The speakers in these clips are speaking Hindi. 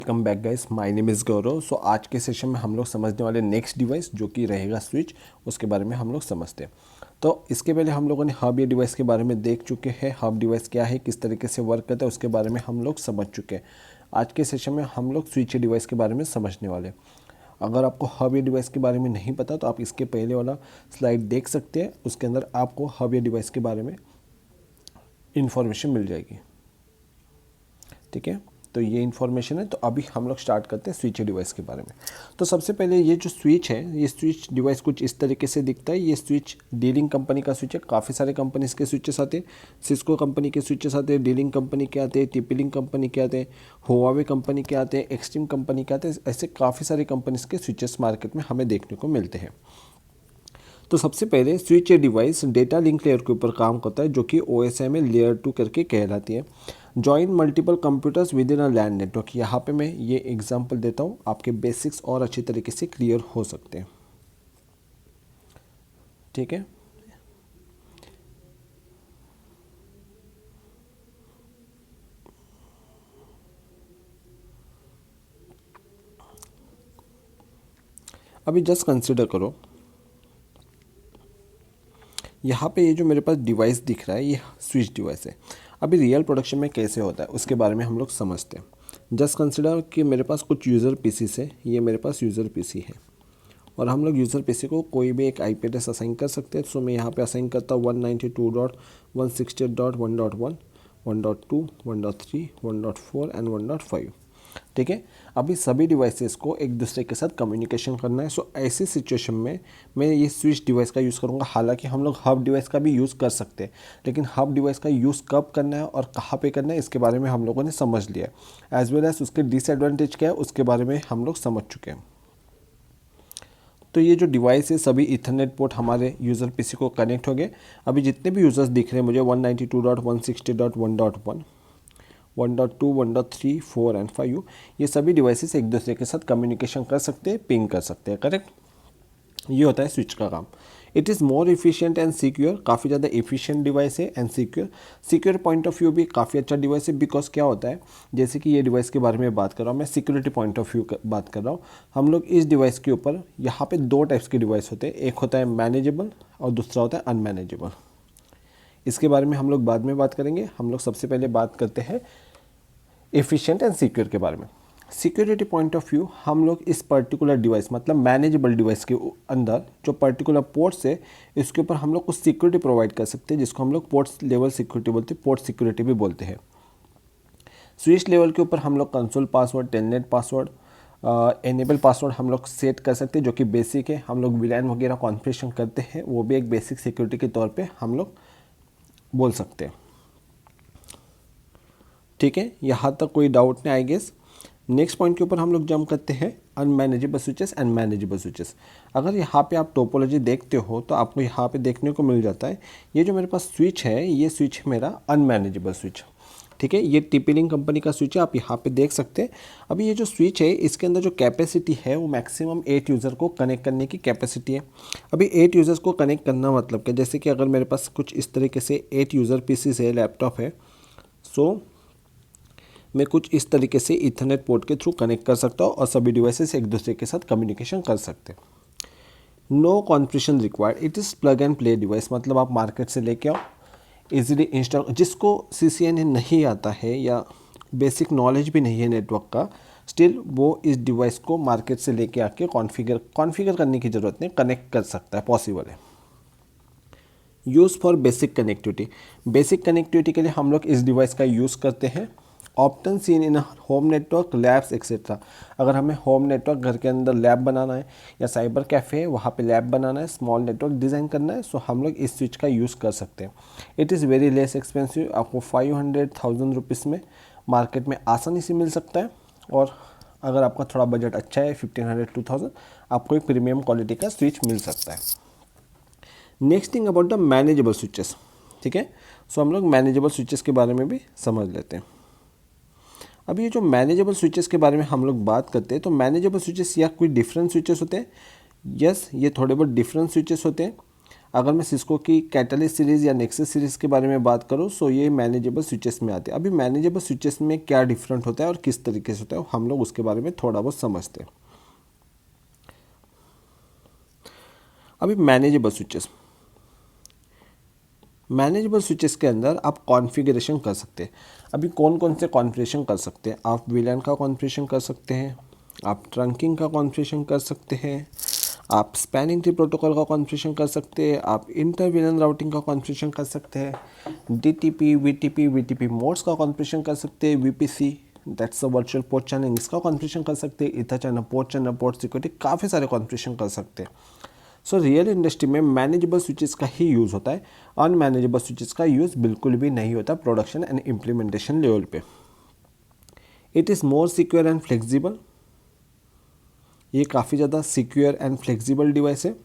Welcome back guys, my name is Gaurav. So आज के सेशन में हम लोग समझने वाले नेक्स्ट डिवाइस जो कि रहेगा स्विच, उसके बारे में हम लोग समझते हैं। तो इसके पहले हम लोगों ने हब या डिवाइस के बारे में देख चुके हैं। हब डिवाइस क्या है, किस तरीके से वर्क करता है, उसके बारे में हम लोग समझ चुके हैं। आज के सेशन में हम लोग स्विच या डिवाइस के बारे में समझने वाले हैं। अगर आपको हब या डिवाइस के बारे में नहीं पता तो आप इसके पहले वाला स्लाइड देख सकते हैं। उसके अंदर आपको हब या डिवाइस के बारे में इंफॉर्मेशन मिल जाएगी। ठीक है, तो ये इन्फॉर्मेशन है। तो अभी हम लोग स्टार्ट करते हैं स्विच डिवाइस के बारे में। तो सबसे पहले ये जो स्विच है, ये स्विच डिवाइस कुछ इस तरीके से दिखता है। ये स्विच डीलिंग कंपनी का स्विच है। काफ़ी सारे कंपनीज के स्विचेस आते हैं। सिस्को कंपनी के स्विचेस आते हैं, डीलिंग कंपनी के आते हैं, टीपीलिंग कंपनी के आते हैं, हुआवे कंपनी के आते हैं, एक्सट्रीम कंपनी के आते हैं। ऐसे काफ़ी सारे कंपनीज के स्विचेस मार्केट में हमें देखने को मिलते हैं। तो सबसे पहले switch device data link layer के ऊपर काम करता है, जो कि OSI में लेयर 2 करके कहलाती है। Join multiple computers within a lan network. यहाँ पे मैं ये एग्जांपल देता हूँ, आपके बेसिक्स और अच्छी तरीके से क्लियर हो सकते हैं। ठीक है, अभी जस्ट कंसिडर करो, यहाँ पे ये जो मेरे पास डिवाइस दिख रहा है ये स्विच डिवाइस है। अभी रियल प्रोडक्शन में कैसे होता है उसके बारे में हम लोग समझते हैं। जस्ट कंसिडर कि मेरे पास कुछ यूज़र पीसी है, ये मेरे पास यूज़र पीसी है और हम लोग यूज़र पीसी को कोई भी एक IP एड्रेस असाइन कर सकते हैं। सो मैं यहाँ पे असाइन करता हूँ 192.168.1.1, 1.2, 1.3, 1.4 एंड 1.5। ठीक है, अभी सभी डिवाइसेस को एक दूसरे के साथ कम्युनिकेशन करना है। सो ऐसी सिचुएशन में मैं ये स्विच डिवाइस का यूज़ करूँगा। हालांकि हम लोग हब डिवाइस का भी यूज़ कर सकते हैं, लेकिन हब डिवाइस का यूज़ कब करना है और कहाँ पे करना है इसके बारे में हम लोगों ने समझ लिया है। एज वेल एज उसके डिसएडवांटेज क्या है उसके बारे में हम लोग समझ चुके हैं। तो ये जो डिवाइस है सभी इथरनेट पोर्ट हमारे यूज़र पीसी को कनेक्ट हो गए। अभी जितने भी यूज़र्स दिख रहे हैं मुझे 192.160.1.1, 1.2, 1.3, 4 एंड 5, ये सभी डिवाइसेस एक दूसरे के साथ कम्युनिकेशन कर सकते हैं, पिंग कर सकते हैं। करेक्ट, ये होता है स्विच का काम। It is more efficient and secure. काफ़ी ज़्यादा इफिशिएंट डिवाइस है and secure point of view भी काफ़ी अच्छा डिवाइस है। बिकॉज क्या होता है, जैसे कि ये डिवाइस के बारे में बात कर रहा हूँ मैं, सिक्योरिटी पॉइंट ऑफ व्यू बात कर रहा हूँ। हम लोग इस डिवाइस के ऊपर यहाँ पे दो टाइप्स के डिवाइस होते हैं, एक होता है मैनेजेबल और दूसरा होता है अनमैनेजेबल। इसके बारे में हम लोग बाद में बात करेंगे। हम लोग सबसे पहले बात करते हैं एफिशिएंट एंड सिक्योर के बारे में। सिक्योरिटी पॉइंट ऑफ व्यू, हम लोग इस पर्टिकुलर डिवाइस मतलब मैनेजेबल डिवाइस के अंदर जो पर्टिकुलर पोर्ट्स है इसके ऊपर हम लोग कुछ सिक्योरिटी प्रोवाइड कर सकते हैं, जिसको हम लोग पोर्ट्स लेवल सिक्योरिटी बोलते हैं, पोर्ट सिक्योरिटी भी बोलते हैं। स्विच लेवल के ऊपर हम लोग console password, telnet password, enable password हम लोग सेट कर सकते हैं, जो कि बेसिक है। हम लोग विलान वगैरह कॉन्फ़िगरेशन करते हैं, वो भी एक बेसिक सिक्योरिटी के तौर पे हम लोग बोल सकते हैं। ठीक है, यहाँ तक कोई डाउट नहीं आई गेस। नेक्स्ट पॉइंट के ऊपर हम लोग जंप करते हैं unmanageable switches and manageable switches. अगर यहाँ पे आप टोपोलॉजी देखते हो तो आपको यहाँ पे देखने को मिल जाता है, ये जो मेरे पास स्विच है ये स्विच है मेरा अनमैनेजेबल स्विच। ठीक है, ये टीपीलिंग कंपनी का स्विच है, आप यहाँ पे देख सकते हैं। अभी ये जो स्विच है इसके अंदर जो कैपेसिटी है वो मैक्सिमम 8 यूज़र को कनेक्ट करने की कैपेसिटी है। अभी 8 यूज़र्स को कनेक्ट करना मतलब क्या, जैसे कि अगर मेरे पास कुछ इस तरीके से 8 यूज़र पीसीस है, लैपटॉप है, सो मैं कुछ इस तरीके से इथरनेट पोर्ट के थ्रू कनेक्ट कर सकता हूँ और सभी डिवाइसेस एक दूसरे के साथ कम्युनिकेशन कर सकते हैं। No configuration required, it is plug and play device. मतलब आप मार्केट से लेके आओ, इजीली इंस्टॉल। जिसको CCNA नहीं आता है या बेसिक नॉलेज भी नहीं है नेटवर्क का, स्टिल वो इस डिवाइस को मार्केट से लेके आके कॉन्फ़िगर करने की ज़रूरत नहीं, कनेक्ट कर सकता है, पॉसिबल है। Use for basic connectivity, basic connectivity के लिए हम लोग इस डिवाइस का यूज़ करते हैं। Often seen in home network, labs etcetera. अगर हमें होम नेटवर्क घर के अंदर लैब बनाना है या साइबर कैफ़े है वहाँ पे लैब बनाना है, स्मॉल नेटवर्क डिज़ाइन करना है, सो हम लोग इस स्विच का यूज़ कर सकते हैं। It is very less expensive, आपको 500,000 रुपीज़ में मार्केट में आसानी से मिल सकता है। और अगर आपका थोड़ा बजट अच्छा है 1500 2000, आपको एक प्रीमियम क्वालिटी का स्विच मिल सकता है। Next thing about the manageable switches. ठीक है, सो हम लोग मैनेजेबल स्विचेस के बारे में भी समझ लेते हैं। अब ये जो मैनेजेबल स्विचेस के बारे में हम लोग बात करते हैं, तो मैनेजेबल स्विचेस या कोई डिफरेंट स्विचेस होते हैं। यस, ये थोड़े बहुत डिफरेंट स्विचेस होते हैं। अगर मैं सिस्को की कैटलिस्ट सीरीज़ या नेक्सस सीरीज़ के बारे में बात करूँ सो ये मैनेजेबल स्विचेस में आते हैं। अभी मैनेजेबल स्विचेस में क्या डिफरेंट होता है और किस तरीके से होता है हम लोग उसके बारे में थोड़ा बहुत समझते हैं। अभी मैनेजेबल स्विचेस के अंदर आप कॉन्फ़िगरेशन कर सकते हैं। अभी कौन कौन से कॉन्फ़िगरेशन कर सकते हैं? आप वीलैन का कॉन्फ़िगरेशन कर सकते हैं, आप ट्रंकिंग का कॉन्फ़िगरेशन कर सकते हैं, आप स्पैनिंग ट्री प्रोटोकॉल का कॉन्फ़िगरेशन कर सकते हैं, आप इंटर वीलैन राउटिंग का कॉन्फ़िगरेशन कर सकते हैं, डीटीपी वीटीपी मोड्स का कॉन्फ़िगरेशन कर सकते हैं, VPC that's a virtual port channel इसका कॉन्फ़िगरेशन कर सकते हैं, ईथर चैनल, पोर्ट सिक्योरिटी, काफ़ी सारे कॉन्फ़िगरेशन कर सकते हैं। सो रियल इंडस्ट्री में मैनेजेबल स्विचेस का ही यूज़ होता है, अनमैनेजेबल स्विचेस का यूज़ बिल्कुल भी नहीं होता प्रोडक्शन एंड इम्प्लीमेंटेशन लेवल पे। It is more secure and flexible, ये काफ़ी ज़्यादा सिक्योर एंड फ्लेक्सिबल डिवाइस है।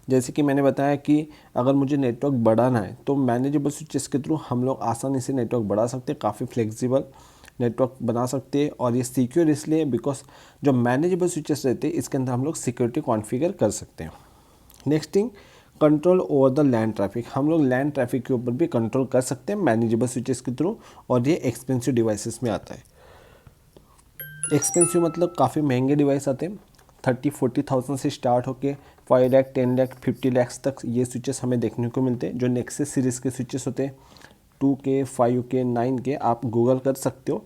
जैसे कि मैंने बताया कि अगर मुझे नेटवर्क बढ़ाना है तो मैनेजेबल स्विचेस के थ्रू हम लोग आसानी से नेटवर्क बढ़ा सकते हैं, काफ़ी फ्लेक्सिबल नेटवर्क बना सकते हैं। और ये सिक्योर इसलिए बिकॉज जो मैनेजेबल स्विचेस रहते हैं इसके अंदर हम लोग सिक्योरिटी कॉन्फ़िगर कर सकते हैं। Next thing, control over the land traffic, हम लोग लैंड ट्रैफिक के ऊपर भी कंट्रोल कर सकते हैं मैनेजेबल स्विचेस के थ्रू, और ये एक्सपेंसिव डिवाइसेस में आता है। एक्सपेंसिव मतलब काफ़ी महंगे डिवाइस आते हैं, 30-40,000 से स्टार्ट होके 5 लाख 10 लाख 50 लाख तक ये स्विचेस हमें देखने को मिलते हैं। जो नेक्सस सीरीज़ के स्विचेस होते हैं 2K 5K 9K आप गूगल कर सकते हो,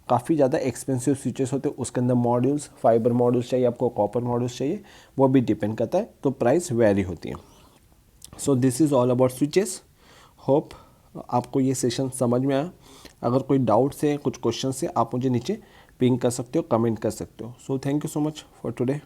काफ़ी ज़्यादा एक्सपेंसिव स्विचेस होते हैं। उसके अंदर मॉड्यूल्स, फाइबर मॉड्यूल्स चाहिए आपको, कॉपर मॉड्यूल्स चाहिए, वो भी डिपेंड करता है, तो प्राइस वेरी होती है। So this is all about switches. Hope आपको ये सेशन समझ में आया। अगर कोई डाउट्स है, कुछ क्वेश्चन है, आप मुझे नीचे पिंग कर सकते हो, कमेंट कर सकते हो। So thank you so much for today.